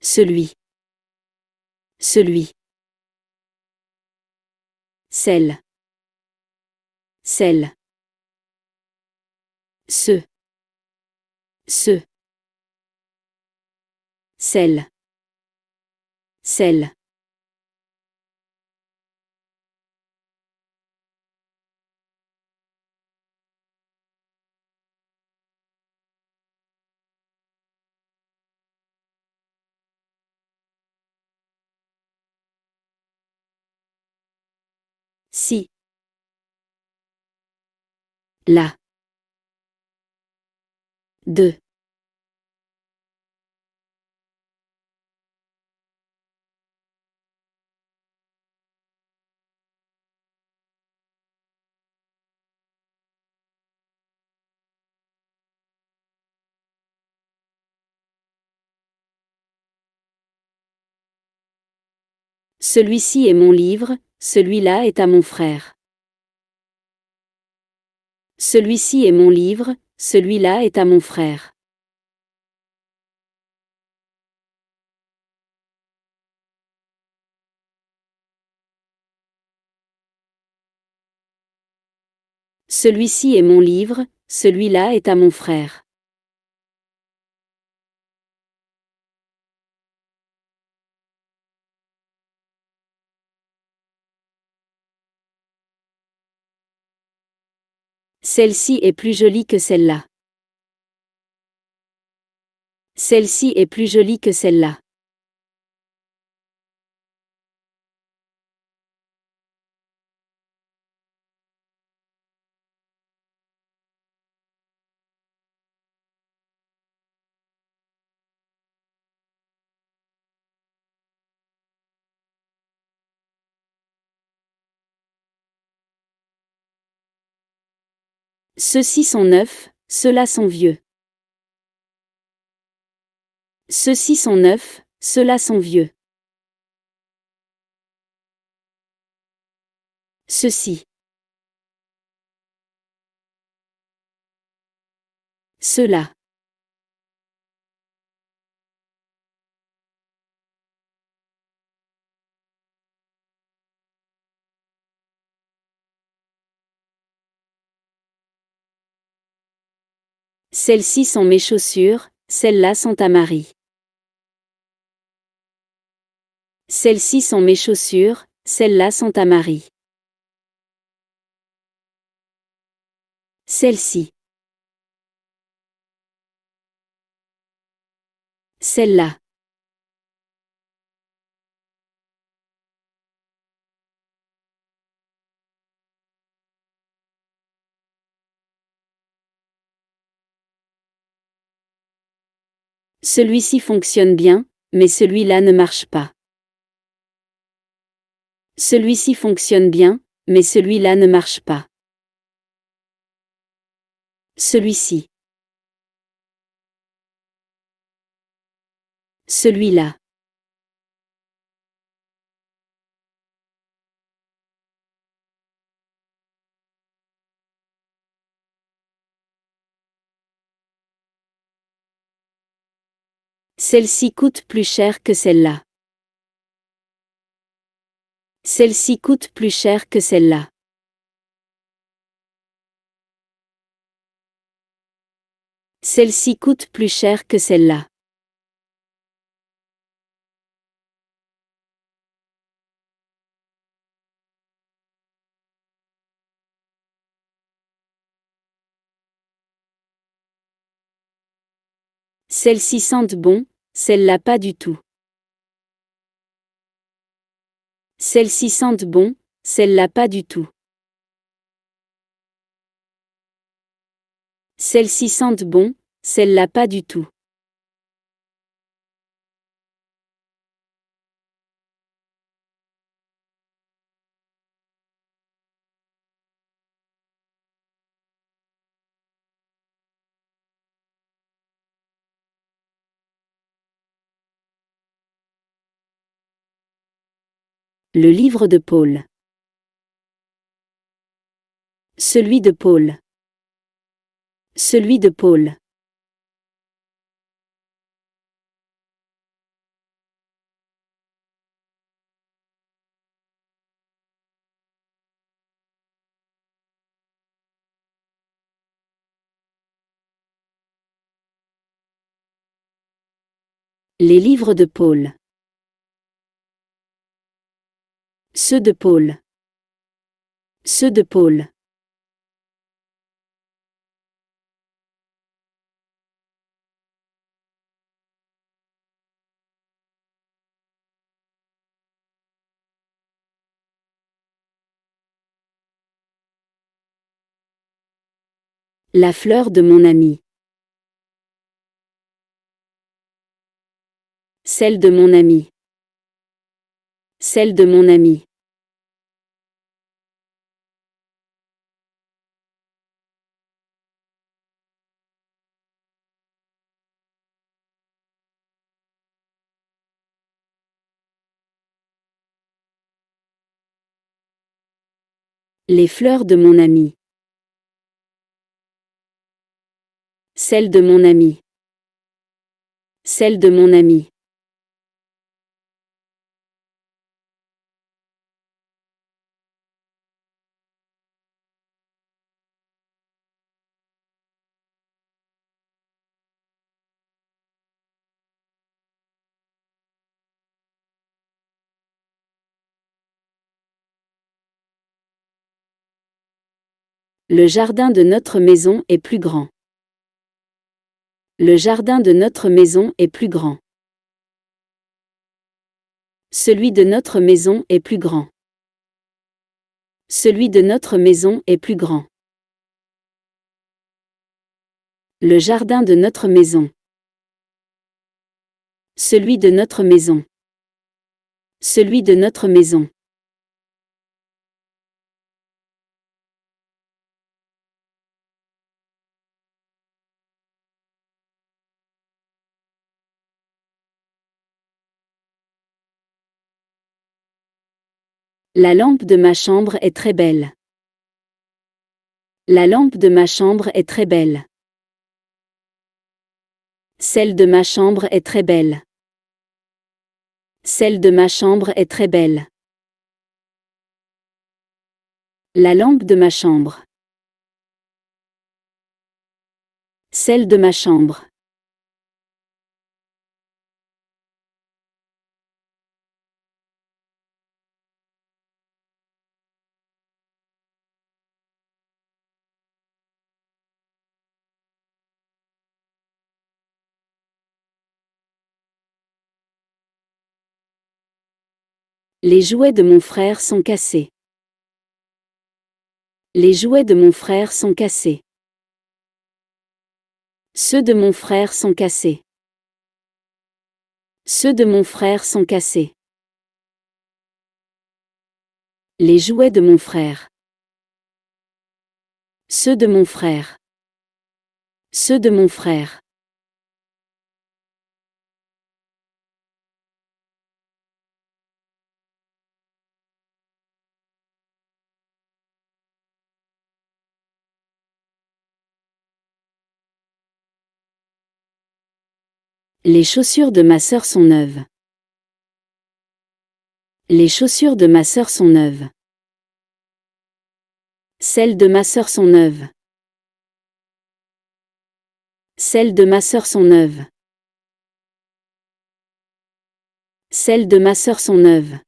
Celui. Celui. Celle. Celle. Ce. Celle. Celle. Si. Là. De. Celui-ci est mon livre, celui-là est à mon frère. Celui-ci est mon livre, celui-là est à mon frère. Celui-ci est mon livre, celui-là est à mon frère. Celle-ci est plus jolie que celle-là. Celle-ci est plus jolie que celle-là. Ceux-ci sont neufs, ceux-là sont vieux. Ceux-ci sont neufs, ceux-là sont vieux. Ceux-ci. Ceux-là. Celles-ci sont mes chaussures, celles-là sont à Marie. Celles-ci sont mes chaussures, celles-là sont à Marie. Celle-ci. Celle-là. Celui-ci fonctionne bien, mais celui-là ne marche pas. Celui-ci fonctionne bien, mais celui-là ne marche pas. Celui-ci. Celui-là. Celle-ci coûte plus cher que celle-là. Celle-ci coûte plus cher que celle-là. Celle-ci coûte plus cher que celle-là. Celles-ci sentent bon, celle-là pas du tout. Celles-ci sentent bon, celle-là pas du tout. Celles-ci sentent bon, celle-là pas du tout. Le livre de Paul. Celui de Paul. Celui de Paul. Les livres de Paul. Ceux de Paul. Ceux de Paul. La fleur de mon ami. Celle de mon ami. Celle de mon ami. Les fleurs de mon ami. Celle de mon ami. Celle de mon ami. Le jardin de notre maison est plus grand. Le jardin de notre maison est plus grand. Celui de notre maison est plus grand. Celui de notre maison est plus grand. Le jardin de notre maison. Celui de notre maison. Celui de notre maison. La lampe de ma chambre est très belle. La lampe de ma chambre est très belle. Celle de ma chambre est très belle. Celle de ma chambre est très belle. La lampe de ma chambre. Celle de ma chambre. Les jouets de mon frère sont cassés. Les jouets de mon frère sont cassés. Ceux de mon frère sont cassés. Ceux de mon frère sont cassés. Les jouets de mon frère. Ceux de mon frère. Ceux de mon frère. Les chaussures de ma sœur sont neuves. Les chaussures de ma sœur sont neuves. Celles de ma sœur sont neuves. Celles de ma sœur sont neuves. Celles de ma sœur sont neuves.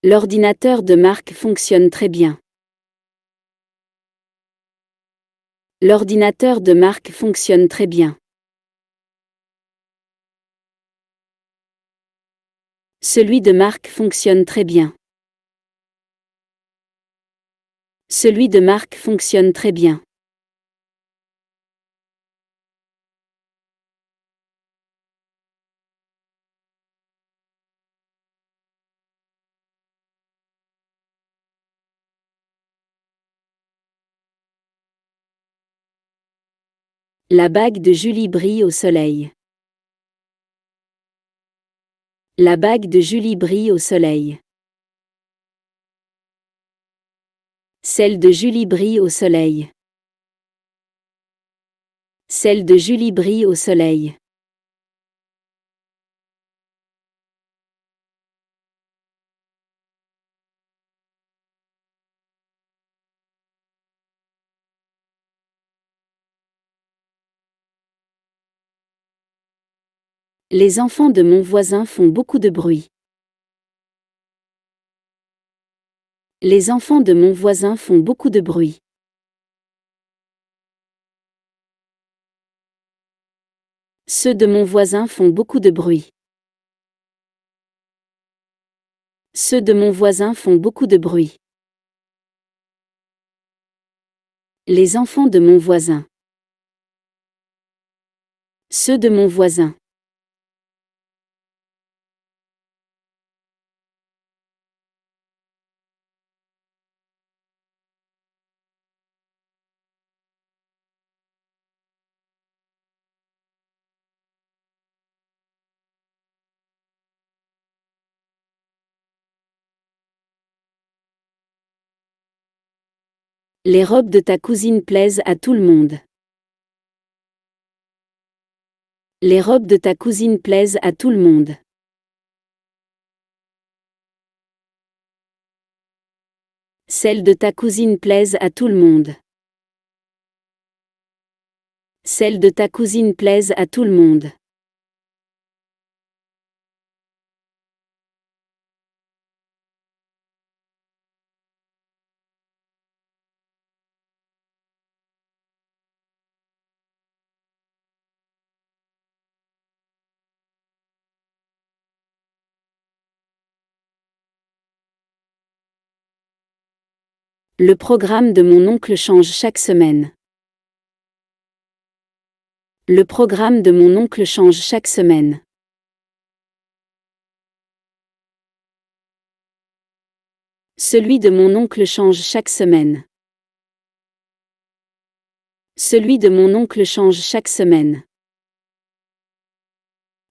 L'ordinateur de Marc fonctionne très bien. L'ordinateur de Marc fonctionne très bien. Celui de Marc fonctionne très bien. Celui de Marc fonctionne très bien. La bague de Julie brille au soleil. La bague de Julie brille au soleil. Celle de Julie brille au soleil. Celle de Julie brille au soleil. Les enfants de mon voisin font beaucoup de bruit. Les enfants de mon voisin font beaucoup de bruit. Ceux de mon voisin font beaucoup de bruit. Ceux de mon voisin font beaucoup de bruit. Les enfants de mon voisin. Ceux de mon voisin. Les robes de ta cousine plaisent à tout le monde. Les robes de ta cousine plaisent à tout le monde. Celles de ta cousine plaisent à tout le monde. Celles de ta cousine plaisent à tout le monde. Le programme de mon oncle change chaque semaine. Le programme de mon oncle change chaque semaine. Celui de mon oncle change chaque semaine. Celui de mon oncle change chaque semaine.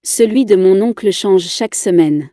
Celui de mon oncle change chaque semaine.